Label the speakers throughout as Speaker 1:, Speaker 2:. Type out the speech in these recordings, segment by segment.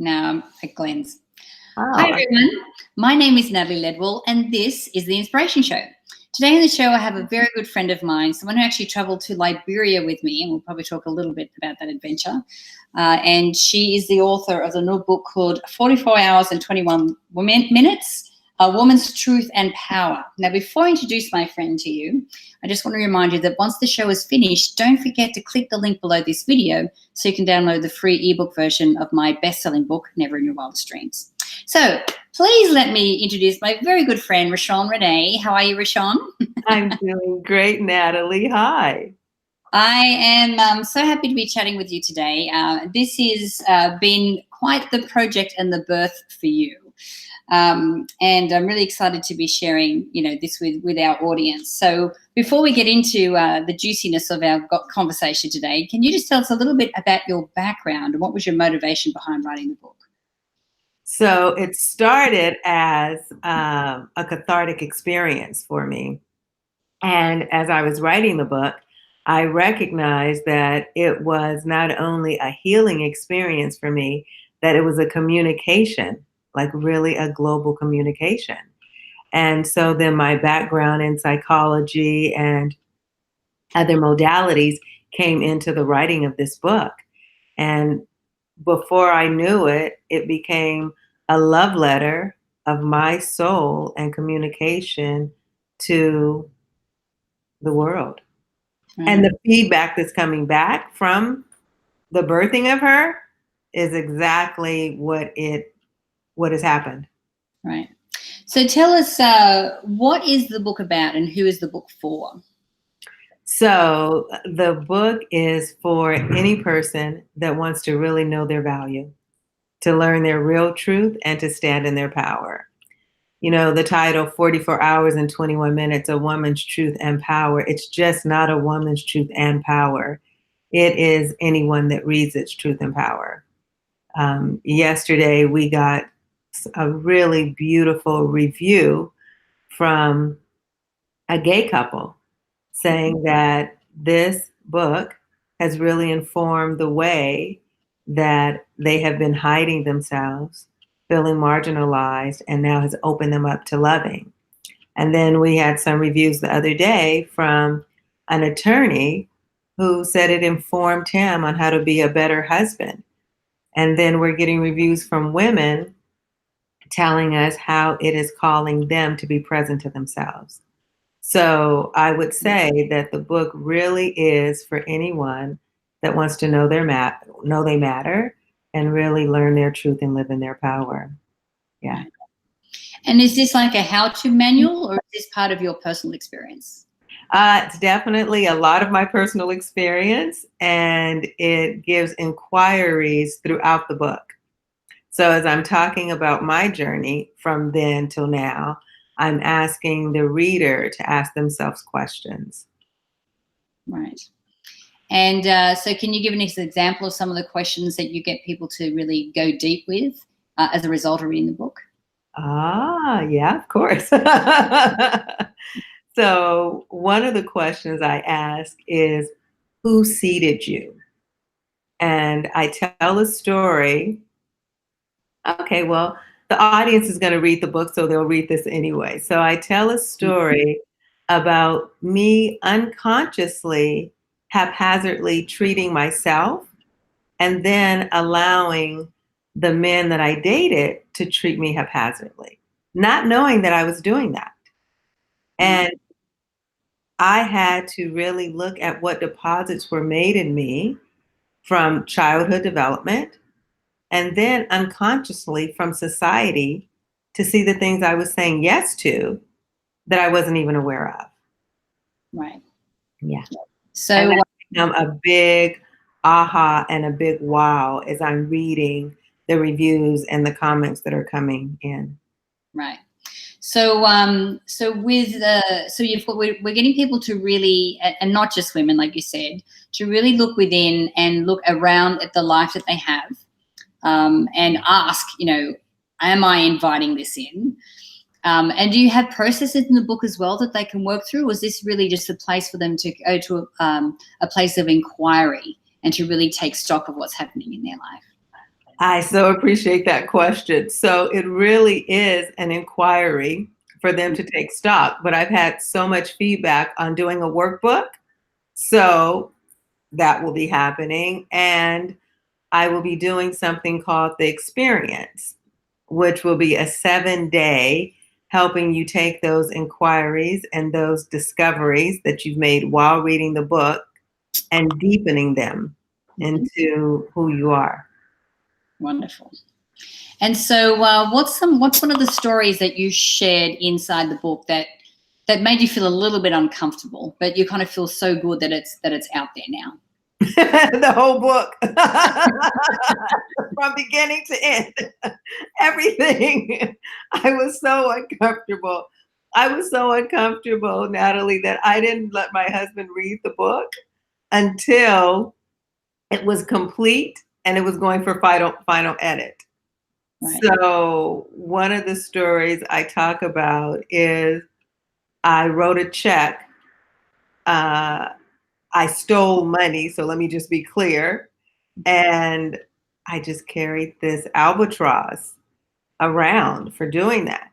Speaker 1: Now it Glenn's.
Speaker 2: Oh.
Speaker 1: Hi everyone, my name is Natalie Ledwell and this is The Inspiration Show. Today on the show I have a very good friend of mine, someone who actually travelled to Liberia with me, and we'll probably talk a little bit about that adventure. And she is the author of the new book called 44 Hours and 21 Minutes, A Woman's Truth and Power. Now, before I introduce my friend to you, I just want to remind you that once the show is finished, don't forget to click the link below this video so you can download the free ebook version of my best-selling book, Never in Your Wildest Dreams. So please let me introduce my very good friend, RaShawn Renee. How are you, RaShawn?
Speaker 2: I'm doing great, Natalie. Hi.
Speaker 1: I am so happy to be chatting with you today. This has been quite the project and the birth for you. And I'm really excited to be sharing, this with our audience. So before we get into the juiciness of our conversation today, can you just tell us a little bit about your background and what was your motivation behind writing the book?
Speaker 2: So it started as a cathartic experience for me. And as I was writing the book, I recognized that it was not only a healing experience for me, that it was a communication, like really a global communication. And so then my background in psychology and other modalities came into the writing of this book. And before I knew it, it became a love letter of my soul and communication to the world. Mm-hmm. And the feedback that's coming back from the birthing of her is exactly what has happened.
Speaker 1: Right. So tell us, what is the book about and who is the book for?
Speaker 2: So the book is for any person that wants to really know their value, to learn their real truth, and to stand in their power. The title, 44 Hours and 21 Minutes, A Woman's Truth and Power, it's just not a woman's truth and power. It is anyone that reads its truth and power. Yesterday, we got a really beautiful review from a gay couple saying that this book has really informed the way that they have been hiding themselves, feeling marginalized, and now has opened them up to loving. And then we had some reviews the other day from an attorney who said it informed him on how to be a better husband. And then we're getting reviews from women telling us how it is calling them to be present to themselves. So I would say that the book really is for anyone that wants to know they matter and really learn their truth and live in their power. Yeah.
Speaker 1: And is this like a how-to manual, or is this part of your personal experience?
Speaker 2: It's definitely a lot of my personal experience, and it gives inquiries throughout the book. So as I'm talking about my journey from then till now, I'm asking the reader to ask themselves questions.
Speaker 1: Right. And so can you give an example of some of the questions that you get people to really go deep with as a result of reading the book?
Speaker 2: Yeah, of course. So one of the questions I ask is, who seeded you? And I tell a story. Okay, well, the audience is going to read the book, so they'll read this anyway. So I tell a story about me unconsciously, haphazardly treating myself and then allowing the men that I dated to treat me haphazardly, not knowing that I was doing that. And I had to really look at what deposits were made in me from childhood development, and then unconsciously from society, to see the things I was saying yes to that I wasn't even aware of.
Speaker 1: Right.
Speaker 2: Yeah.
Speaker 1: So
Speaker 2: and that's become a big aha and a big wow as I'm reading the reviews and the comments that are coming in.
Speaker 1: Right. So we're getting people to really, and not just women, like you said, to really look within and look around at the life that they have, and ask, am I inviting this in? And do you have processes in the book as well that they can work through? Or is this really just a place for them to go to a place of inquiry and to really take stock of what's happening in their life?
Speaker 2: I so appreciate that question. So it really is an inquiry for them to take stock, but I've had so much feedback on doing a workbook. So that will be happening. And I will be doing something called the experience, which will be a 7-day helping you take those inquiries and those discoveries that you've made while reading the book and deepening them into who you are.
Speaker 1: Wonderful. And so, what's one of the stories that you shared inside the book that made you feel a little bit uncomfortable, but you kind of feel so good that it's out there now?
Speaker 2: The whole book, from beginning to end, everything. I was so uncomfortable. Natalie, that I didn't let my husband read the book until it was complete and it was going for final edit. Right. So one of the stories I talk about is I wrote a check. I stole money, so let me just be clear. And I just carried this albatross around for doing that.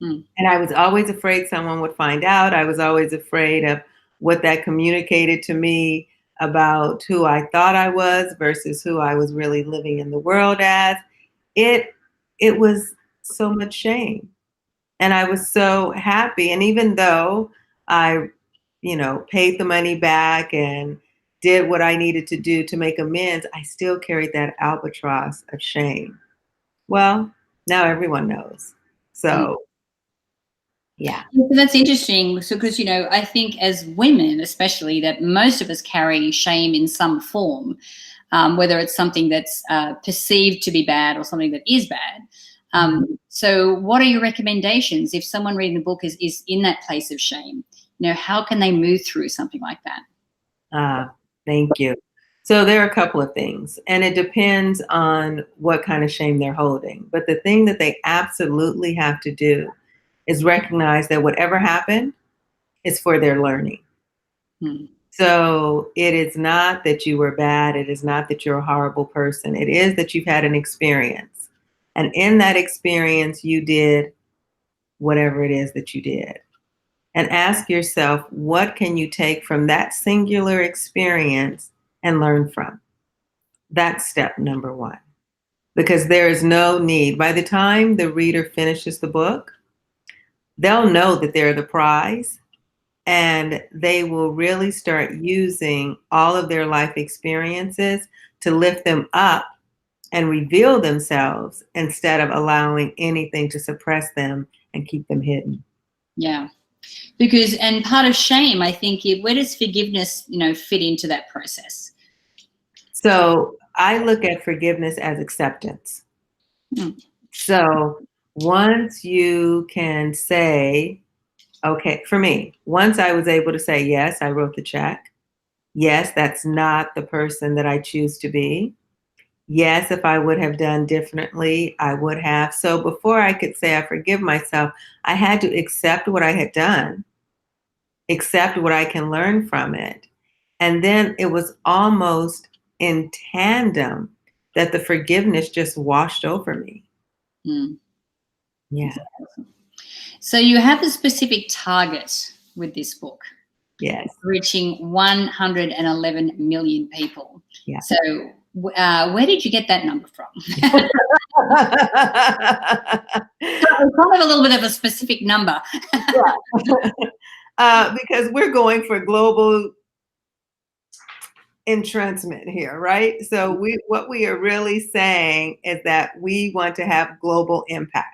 Speaker 2: And I was always afraid someone would find out. I was always afraid of what that communicated to me about who I thought I was versus who I was really living in the world as. It was so much shame. And I was so happy. And even though I, paid the money back and did what I needed to do to make amends, I still carried that albatross of shame. Well, now everyone knows. So, yeah.
Speaker 1: That's interesting. So, because, I think as women, especially, that most of us carry shame in some form, whether it's something that's perceived to be bad or something that is bad. So what are your recommendations if someone reading the book is in that place of shame? How can they move through something like that?
Speaker 2: Thank you. So there are a couple of things, and it depends on what kind of shame they're holding. But the thing that they absolutely have to do is recognize that whatever happened is for their learning. So it is not that you were bad. It is not that you're a horrible person. It is that you've had an experience. And in that experience, you did whatever it is that you did. And ask yourself, what can you take from that singular experience and learn from? That's step number one. Because there is no need. By the time the reader finishes the book, they'll know that they're the prize, and they will really start using all of their life experiences to lift them up and reveal themselves instead of allowing anything to suppress them and keep them hidden.
Speaker 1: Yeah. And part of shame, I think, where does forgiveness, fit into that process?
Speaker 2: So I look at forgiveness as acceptance. So once you can say, okay, for me, once I was able to say, yes, I wrote the check. Yes, that's not the person that I choose to be. Yes, if I would have done differently, I would have. So before I could say I forgive myself, I had to accept what I had done, accept what I can learn from it. And then it was almost in tandem that the forgiveness just washed over me. Yeah.
Speaker 1: So you have a specific target with this book.
Speaker 2: Yes.
Speaker 1: Reaching 111 million people.
Speaker 2: Yeah.
Speaker 1: So where did you get that number from? It's kind of a little bit of a specific number.
Speaker 2: Because we're going for global entrancement here, right? So what we are really saying is that we want to have global impact.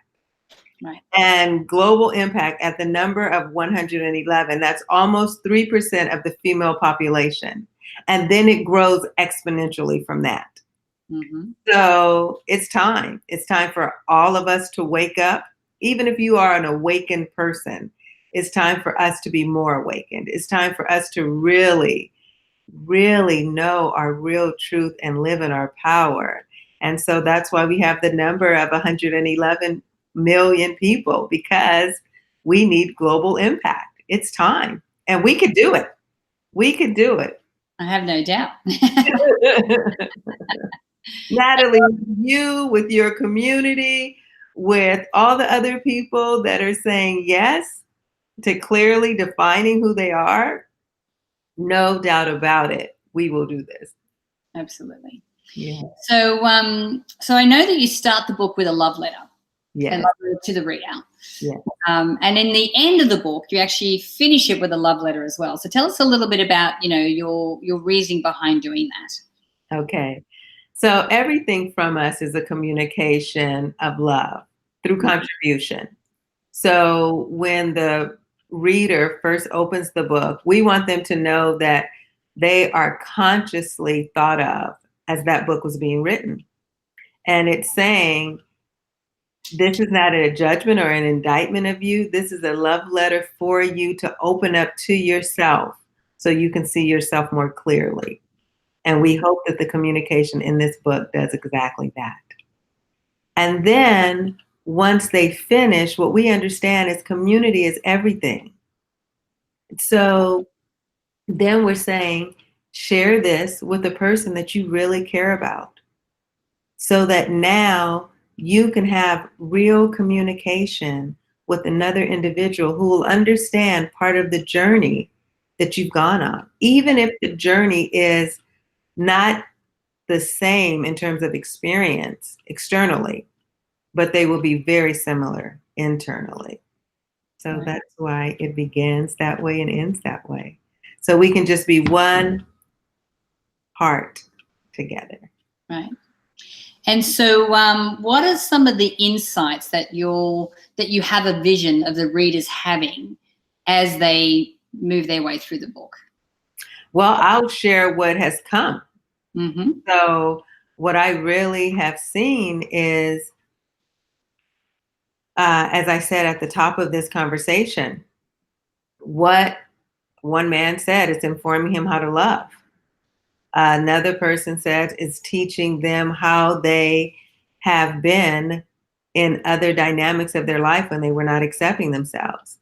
Speaker 1: Right.
Speaker 2: And global impact at the number of 111, that's almost 3% of the female population. And then it grows exponentially from that. So it's time. It's time for all of us to wake up. Even if you are an awakened person, it's time for us to be more awakened. It's time for us to really, really know our real truth and live in our power. And so that's why we have the number of 111 million people, because we need global impact. It's time. And we could do it. We could do it.
Speaker 1: I have no doubt.
Speaker 2: Natalie, you, with your community, with all the other people that are saying yes to clearly defining who they are, no doubt about it, we will do this.
Speaker 1: Absolutely.
Speaker 2: Yeah.
Speaker 1: So, so I know that you start the book with a love letter.
Speaker 2: Yes.
Speaker 1: A love letter to the reader.
Speaker 2: Yes.
Speaker 1: And in the end of the book, you actually finish it with a love letter as well. So tell us a little bit about, your reasoning behind doing that.
Speaker 2: Okay. So everything from us is a communication of love through contribution. So when the reader first opens the book, we want them to know that they are consciously thought of as that book was being written. And it's saying, this is not a judgment or an indictment of you. This is a love letter for you to open up to yourself so you can see yourself more clearly. And we hope that the communication in this book does exactly that. And then once they finish, what we understand is community is everything. So then we're saying, share this with a person that you really care about so that now you can have real communication with another individual who will understand part of the journey that you've gone on, even if the journey is not the same in terms of experience externally, but they will be very similar internally. So
Speaker 1: Right.
Speaker 2: That's why it begins that way and ends that way. So we can just be one heart together.
Speaker 1: Right. And so, what are some of the insights that you have a vision of the readers having as they move their way through the book?
Speaker 2: Well, I'll share what has come.
Speaker 1: Mm-hmm.
Speaker 2: So what I really have seen is, as I said at the top of this conversation, what one man said, it's informing him how to love. Another person said it's teaching them how they have been in other dynamics of their life when they were not accepting themselves.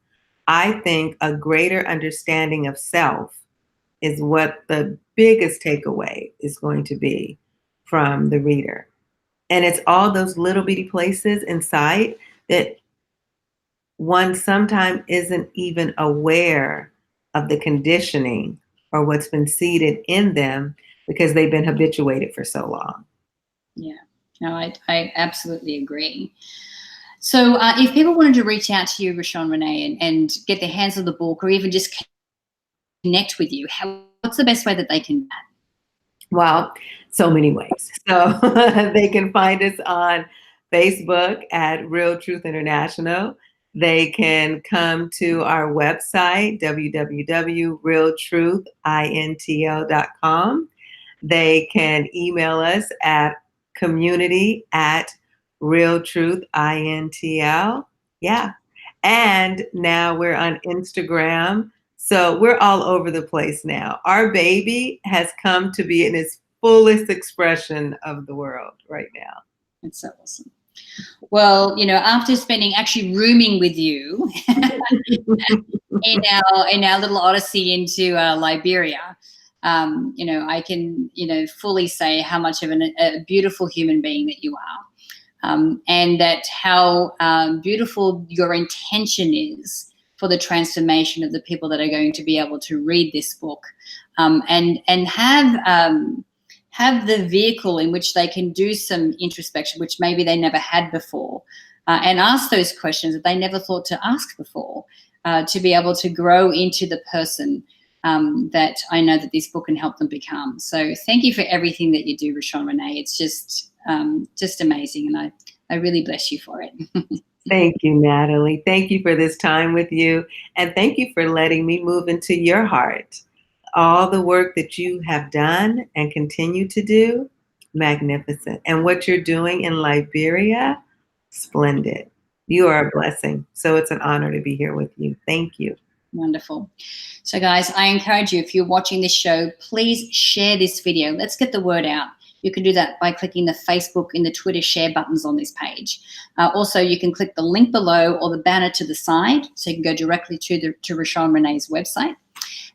Speaker 2: I think a greater understanding of self is what the biggest takeaway is going to be from the reader. And it's all those little bitty places inside that one sometimes isn't even aware of the conditioning or what's been seeded in them because they've been habituated for so long.
Speaker 1: Yeah, no, I absolutely agree. So if people wanted to reach out to you, RaShawn Renee, and get their hands on the book or even just connect with you, what's the best way that they can do that?
Speaker 2: Well, so many ways. So they can find us on Facebook at Real Truth International. They can come to our website, www.realtruthintl.com. They can email us at community@realtruthintl. Yeah. And now we're on Instagram. So we're all over the place now. Our baby has come to be in its fullest expression of the world right now.
Speaker 1: It's so awesome. Well, after actually rooming with you in our little odyssey into Liberia, I can, fully say how much of a beautiful human being that you are. And that how beautiful your intention is for the transformation of the people that are going to be able to read this book, and have the vehicle in which they can do some introspection, which maybe they never had before, and ask those questions that they never thought to ask before, to be able to grow into the person that I know that this book can help them become. So thank you for everything that you do, RaShawn Renee. It's just amazing, and I really bless you for it.
Speaker 2: Thank you, Natalie. Thank you for this time with you, and thank you for letting me move into your heart. All the work that you have done and continue to do, magnificent. And what you're doing in Liberia, splendid. You are a blessing. So it's an honor to be here with you. Thank you.
Speaker 1: Wonderful. So guys, I encourage you, if you're watching this show, please share this video. Let's get the word out. You can do that by clicking the Facebook and the Twitter share buttons on this page. Also, you can click the link below or the banner to the side, so you can go directly to RaShawn Renee's website.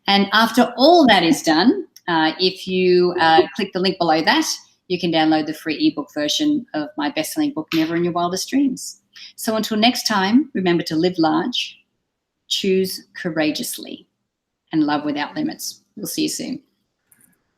Speaker 1: And after all that is done, if you click the link below that, you can download the free ebook version of my best-selling book, Never in Your Wildest Dreams. So until next time, remember to live large, choose courageously, and love without limits. We'll see you soon.